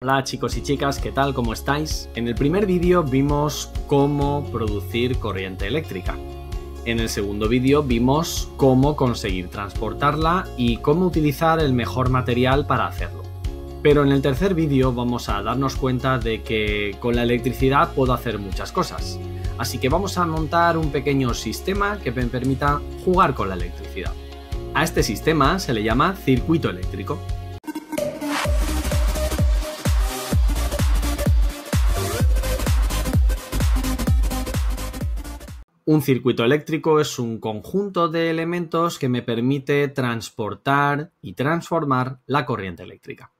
Hola chicos y chicas, ¿qué tal? ¿Cómo estáis? En el primer vídeo vimos cómo producir corriente eléctrica. En el segundo vídeo vimos cómo conseguir transportarla y cómo utilizar el mejor material para hacerlo. Pero en el tercer vídeo vamos a darnos cuenta de que con la electricidad puedo hacer muchas cosas. Así que vamos a montar un pequeño sistema que me permita jugar con la electricidad. A este sistema se le llama circuito eléctrico. Un circuito eléctrico es un conjunto de elementos que me permite transportar y transformar la corriente eléctrica.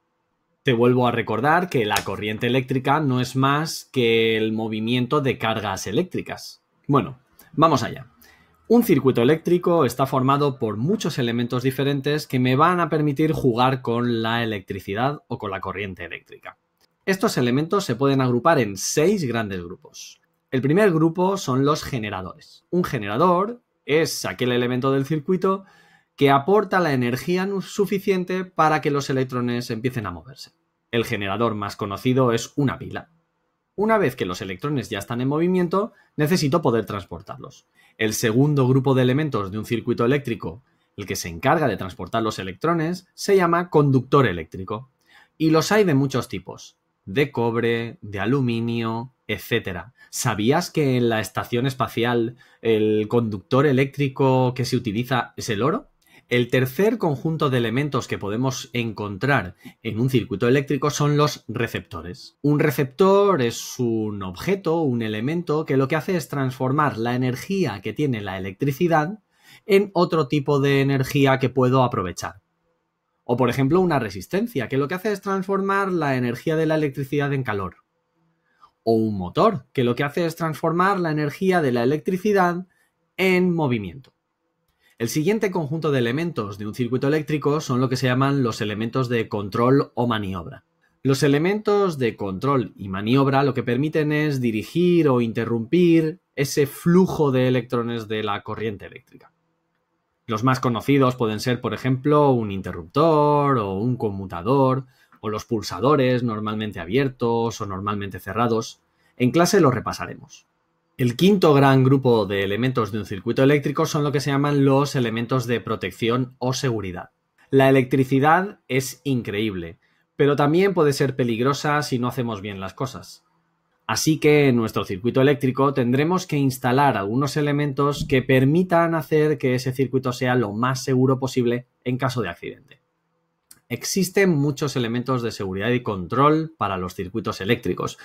Te vuelvo a recordar que la corriente eléctrica no es más que el movimiento de cargas eléctricas. Bueno, vamos allá. Un circuito eléctrico está formado por muchos elementos diferentes que me van a permitir jugar con la electricidad o con la corriente eléctrica. Estos elementos se pueden agrupar en 6 grandes grupos. El primer grupo son los generadores. Un generador es aquel elemento del circuito que aporta la energía suficiente para que los electrones empiecen a moverse. El generador más conocido es una pila. Una vez que los electrones ya están en movimiento, necesito poder transportarlos. El segundo grupo de elementos de un circuito eléctrico, el que se encarga de transportar los electrones, se llama conductor eléctrico. Y los hay de muchos tipos. De cobre, de aluminio, etc. ¿Sabías que en la estación espacial el conductor eléctrico que se utiliza es el oro? El tercer conjunto de elementos que podemos encontrar en un circuito eléctrico son los receptores. Un receptor es un objeto, un elemento que lo que hace es transformar la energía que tiene la electricidad en otro tipo de energía que puedo aprovechar. O, por ejemplo, una resistencia, que lo que hace es transformar la energía de la electricidad en calor. O un motor, que lo que hace es transformar la energía de la electricidad en movimiento. El siguiente conjunto de elementos de un circuito eléctrico son lo que se llaman los elementos de control o maniobra. Los elementos de control y maniobra lo que permiten es dirigir o interrumpir ese flujo de electrones de la corriente eléctrica. Los más conocidos pueden ser, por ejemplo, un interruptor o un conmutador, o los pulsadores normalmente abiertos o normalmente cerrados. En clase los repasaremos. El quinto gran grupo de elementos de un circuito eléctrico son lo que se llaman los elementos de protección o seguridad. La electricidad es increíble, pero también puede ser peligrosa si no hacemos bien las cosas. Así que en nuestro circuito eléctrico tendremos que instalar algunos elementos que permitan hacer que ese circuito sea lo más seguro posible en caso de accidente. Existen muchos elementos de seguridad y control para los circuitos eléctricos,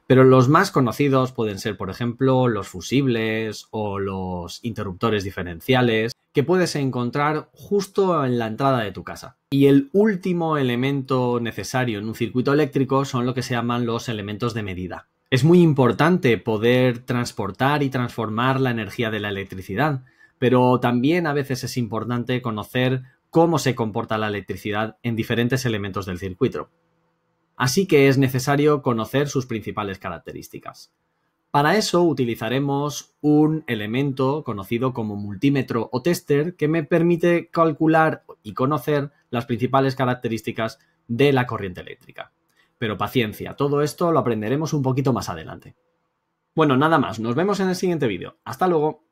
pero los más conocidos pueden ser, por ejemplo, los fusibles o los interruptores diferenciales que puedes encontrar justo en la entrada de tu casa. Y el último elemento necesario en un circuito eléctrico son lo que se llaman los elementos de medida. Es muy importante poder transportar y transformar la energía de la electricidad, pero también a veces es importante conocer cómo se comporta la electricidad en diferentes elementos del circuito. Así que es necesario conocer sus principales características. Para eso utilizaremos un elemento conocido como multímetro o tester que me permite calcular y conocer las principales características de la corriente eléctrica. Pero paciencia, todo esto lo aprenderemos un poquito más adelante. Bueno, nada más, nos vemos en el siguiente vídeo. ¡Hasta luego!